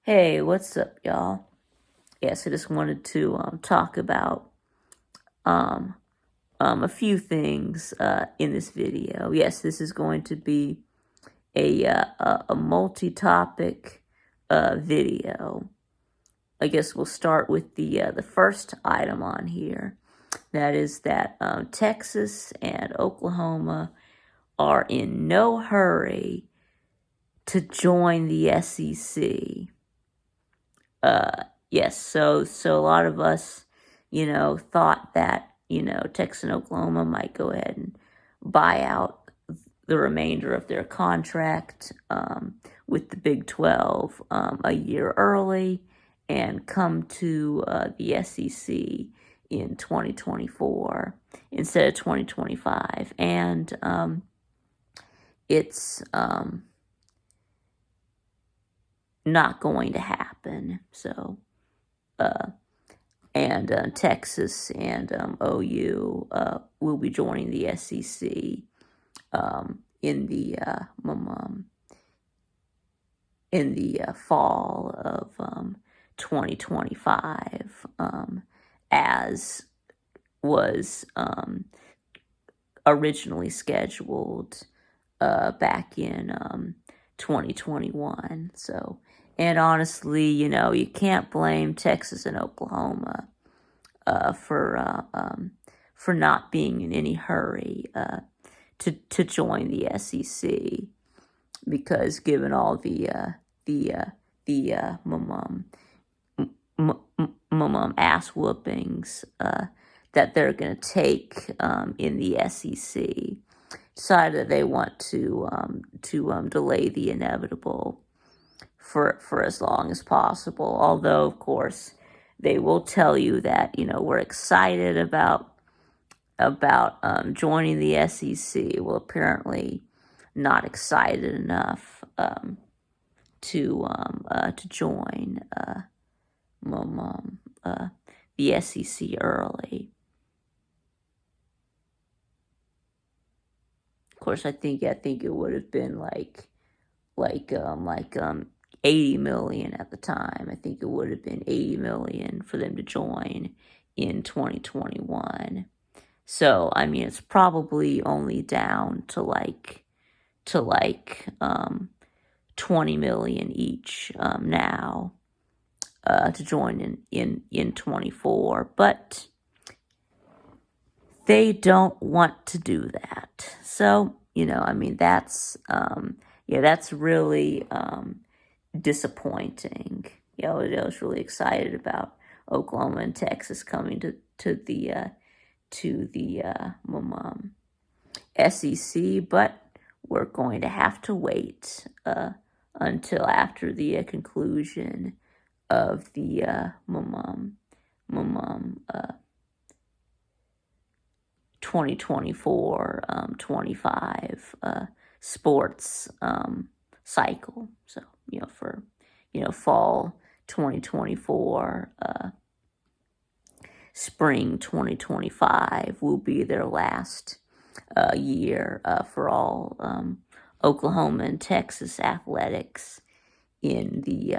Hey, what's up, y'all? Yes, I just wanted to talk about um, a few things in this video. Yes, this is going to be a multi-topic video. I guess we'll start with the first item on here. That is that Texas and Oklahoma are in no hurry to join the SEC. Yes, so a lot of us, thought that, Texas and Oklahoma might go ahead and buy out the remainder of their contract with the Big 12 a year early and come to the SEC in 2024 instead of 2025. And it's not going to happen. So, Texas and OU will be joining the SEC in the fall of 2025, as was originally scheduled back in 2021. So, and honestly, you can't blame Texas and Oklahoma for not being in any hurry to join the SEC, because given all the ass whoopings that they're going to take in the SEC, decided that they want to delay the inevitable for as long as possible. Although, of course, they will tell you that we're excited about joining the SEC. Well, apparently, not excited enough to join the SEC early. Of course, I think it would have been like 80 million at the time. I think it would have been 80 million for them to join in 2021. So, I mean, it's probably only down to 20 million each now to join in 24. But they don't want to do that. So, that's that's really disappointing. I was really excited about Oklahoma and Texas coming to the SEC, but we're going to have to wait until after the conclusion of the 2024-25 sports cycle. So, for fall 2024, spring 2025 will be their last year for all Oklahoma and Texas athletics in the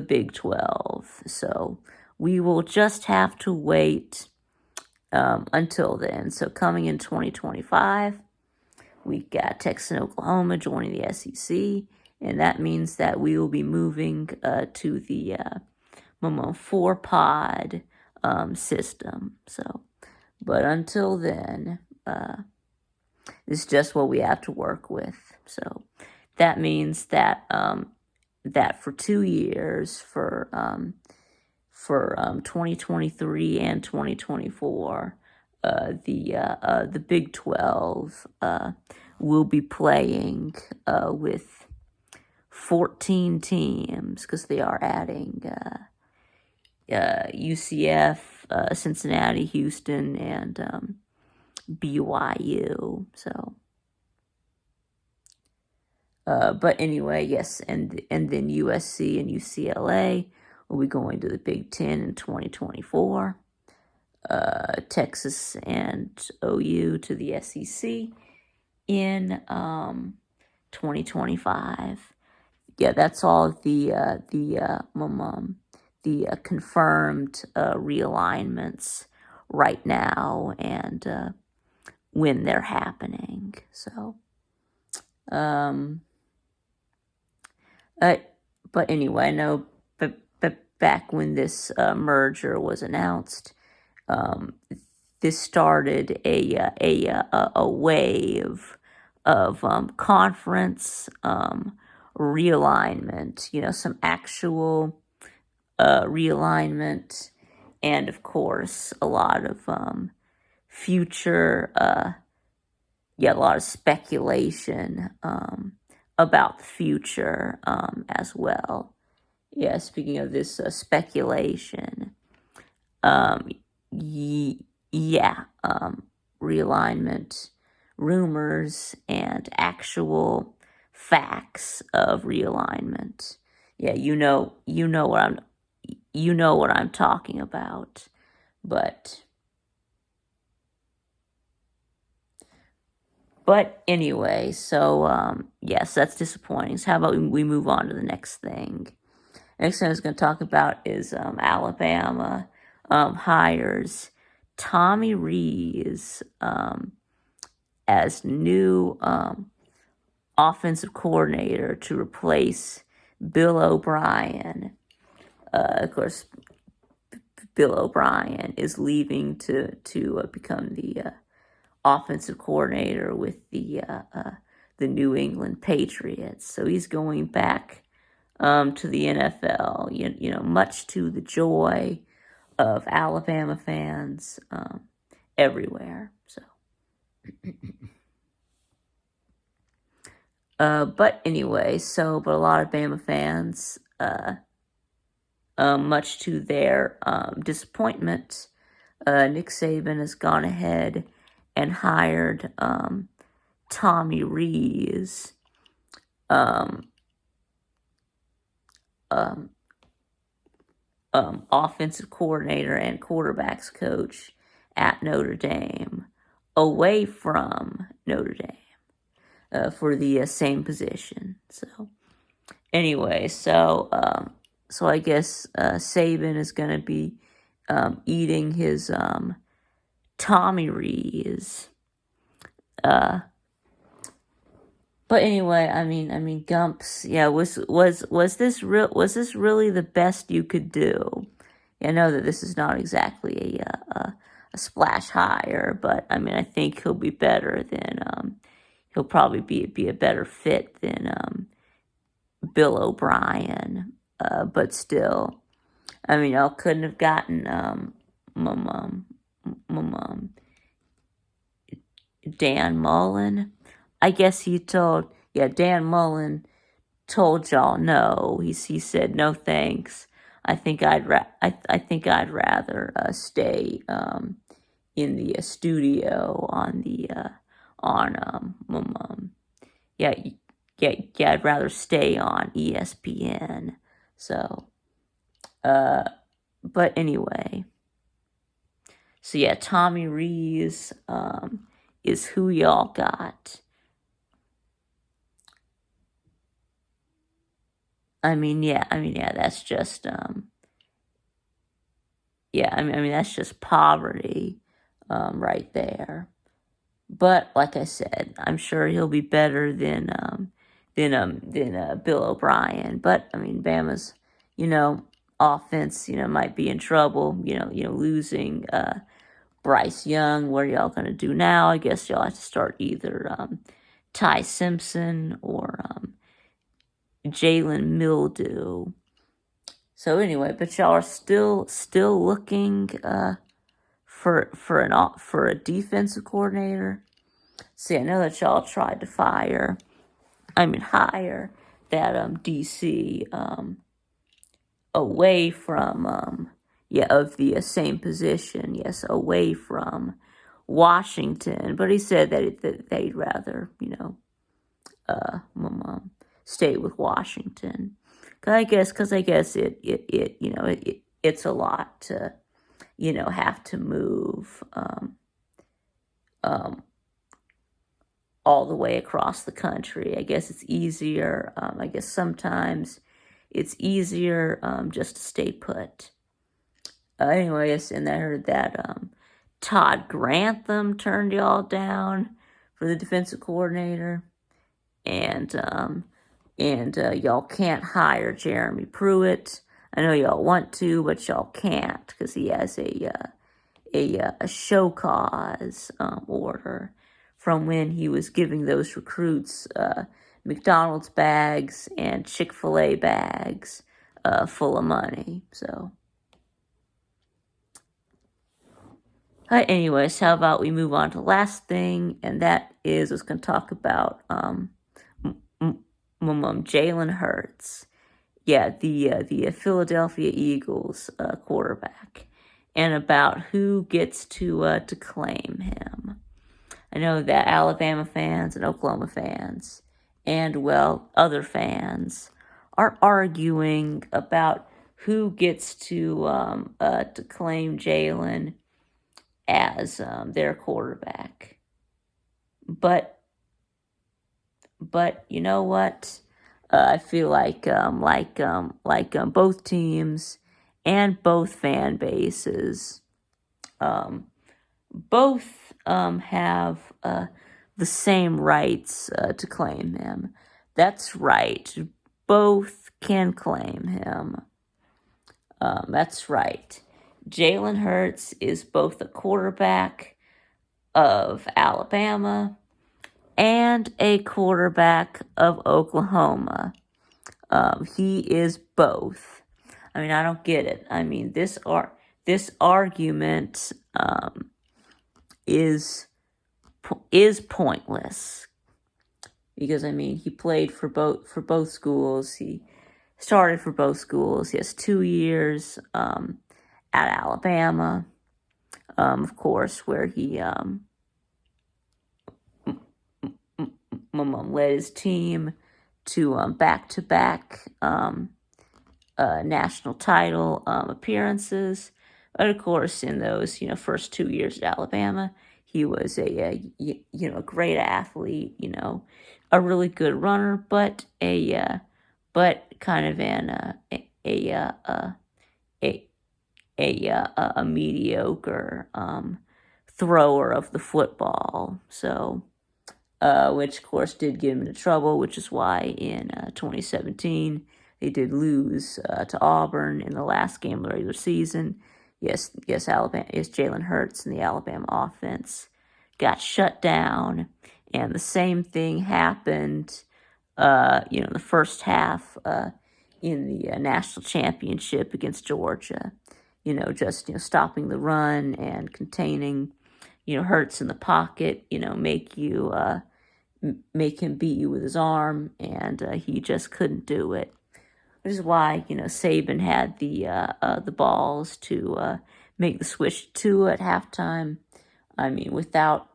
Big 12. So we will just have to wait until then. So coming in 2025, we got Texas and Oklahoma joining the SEC, and that means that we will be moving to the 4-pod system. So, but until then, it's just what we have to work with. So that means that that for 2 years, for 2023 and 2024, the Big 12 will be playing with 14 teams, because they are adding UCF, Cincinnati, Houston, and BYU. So, but anyway, yes, and then USC and UCLA will be going to the Big 10 in 2024. Texas and OU to the SEC in 2025. yeah, that's all the confirmed realignments right now, and when they're happening. So, um, uh, but anyway, I know, but back when this merger was announced, um, this started a wave of conference realignment. Some actual realignment, and of course a lot of future, a lot of speculation about the future as well. Yeah, speaking of this speculation, um, yeah, realignment, rumors, and actual facts of realignment. Yeah, you know what I'm talking about. But anyway, so yes, that's disappointing. So how about we move on to the next thing? Next thing I was going to talk about is Alabama hires Tommy Rees as new offensive coordinator to replace Bill O'Brien. Of course, Bill O'Brien is leaving to become the offensive coordinator with the New England Patriots. So he's going back to the NFL. Much to the joy of Alabama fans everywhere. So, but anyway, but a lot of Bama fans, much to their disappointment, Nick Saban has gone ahead and hired Tommy Rees, offensive coordinator and quarterbacks coach at Notre Dame, away from Notre Dame for the same position. So anyway, so I guess Saban is going to be eating his Tommy Rees. But anyway, I mean, Gumps. Yeah, was this real? Was this really the best you could do? I know that this is not exactly a splash hire, but I mean, I think he'll be better than he'll probably be a better fit than Bill O'Brien. But still, I mean, y'all couldn't have gotten Dan Mullen. I guess Dan Mullen told y'all no. He said no thanks. I think I'd rather stay in the studio yeah I'd rather stay on ESPN. So but anyway, so yeah, Tommy Rees is who y'all got. I mean, that's just that's just poverty right there. But like I said, I'm sure he'll be better than Bill O'Brien. But I mean, Bama's offense might be in trouble. Losing Bryce Young. What are y'all gonna do now? I guess y'all have to start either Ty Simpson or Jalen Mildew. So anyway, but y'all are still looking for a defensive coordinator. See, I know that y'all tried to hire that DC away from of the same position, yes, away from Washington. But he said that they'd rather stay with Washington. Because I guess it's a lot to have to move all the way across the country. I guess it's easier. I guess sometimes it's easier just to stay put. Anyways, and I heard that Todd Grantham turned y'all down for the defensive coordinator, and y'all can't hire Jeremy Pruitt. I know y'all want to, but y'all can't because he has a show cause order from when he was giving those recruits McDonald's bags and Chick-fil-A bags full of money. So, anyways, how about we move on to the last thing, and that is I was going to talk about Jalen Hurts. Yeah, the Philadelphia Eagles quarterback, and about who gets to claim him. I know that Alabama fans and Oklahoma fans, and well, other fans, are arguing about who gets to claim Jalen as their quarterback. But you know what? I feel like both teams and both fan bases, both have the same rights to claim him. That's right. Both can claim him. That's right. Jalen Hurts is both a quarterback of Alabama and a quarterback of Oklahoma. He is both. I mean, I don't get it. I mean, this argument is pointless because I mean, he played for both schools. He started for both schools. He has 2 years at Alabama, of course, where he led his team to back-to-back national title appearances. But of course, in those first 2 years at Alabama, he was a great athlete, a really good runner, but kind of a mediocre thrower of the football. So, which of course did get him into trouble, which is why in 2017 they did lose to Auburn in the last game of the regular season. Yes, Jalen Hurts and the Alabama offense got shut down, and the same thing happened, in the first half in the national championship against Georgia. Just stopping the run and containing, Hurts in the pocket. Make him beat you with his arm, and he just couldn't do it. Which is why Saban had the balls to make the switch to at halftime. I mean, without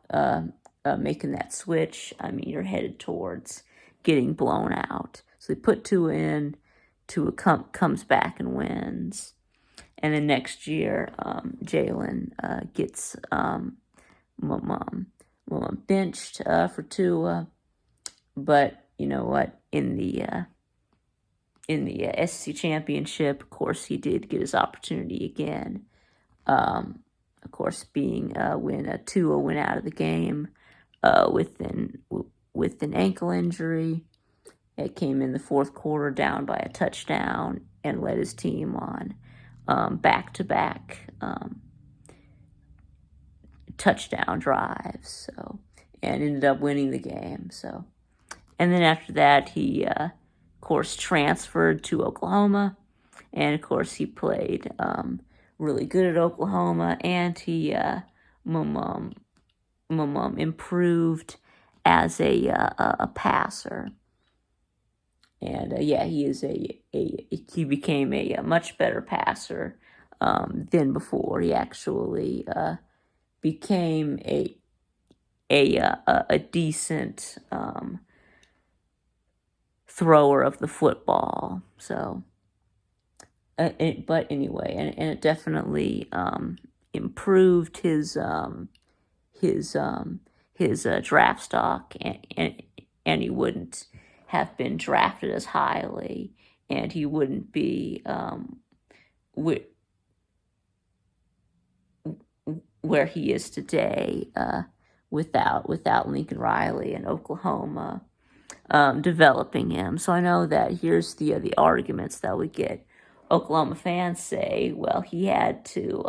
making that switch, I mean, you're headed towards getting blown out. So they put Tua in. Tua comes back and wins. And then next year, Jalen gets benched for Tua. But you know what? In the SEC championship, of course, he did get his opportunity again. Of course, being when Tua went out of the game with an ankle injury. It came in the fourth quarter down by a touchdown and led his team on back-to-back touchdown drives. So, and ended up winning the game. So, and then after that, he of course transferred to Oklahoma, and of course he played really good at Oklahoma, and he improved as a passer. And he became a much better passer than before. He actually became a decent thrower of the football. So, but anyway, and it definitely improved his his draft stock, and he wouldn't have been drafted as highly, and he wouldn't be where he is today without Lincoln Riley and Oklahoma developing him. So I know that here's the arguments that we get. Oklahoma fans say, well, he had to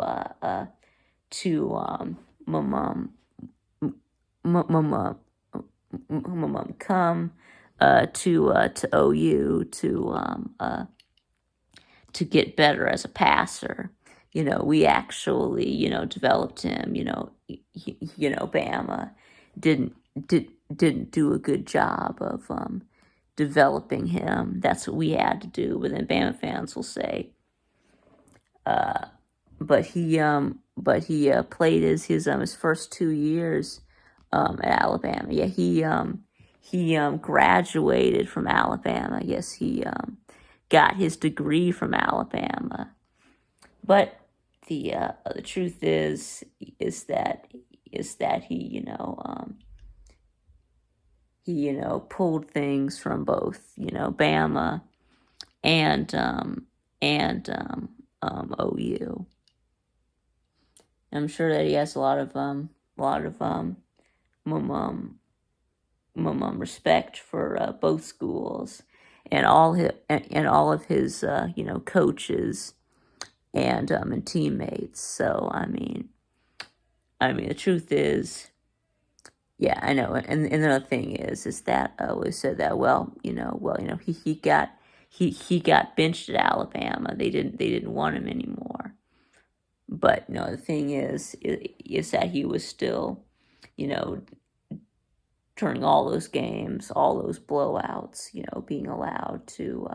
come to OU to get better as a passer. We actually, developed him. Bama didn't do a good job of developing him. That's what we had to do. But then Bama fans will say, but he played his first 2 years at Alabama. Yeah, he graduated from Alabama. Yes, he got his degree from Alabama. But the truth is that he pulled things from both Bama and OU. I'm sure that he has a lot of respect for both schools and all of his coaches and teammates. So I mean the truth is, yeah, I know. And another thing is that we said that he got benched at Alabama. They didn't want him anymore. But no, the thing is that he was still, during all those games, all those blowouts, being allowed to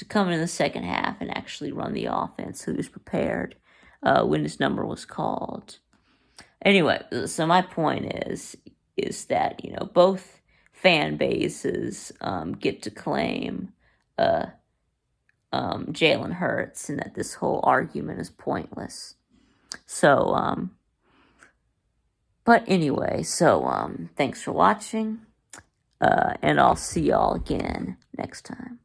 come in the second half and actually run the offense. So he was prepared when his number was called. Anyway, so my point is that both fan bases get to claim Jalen Hurts, and that this whole argument is pointless. So, but anyway, so thanks for watching, and I'll see y'all again next time.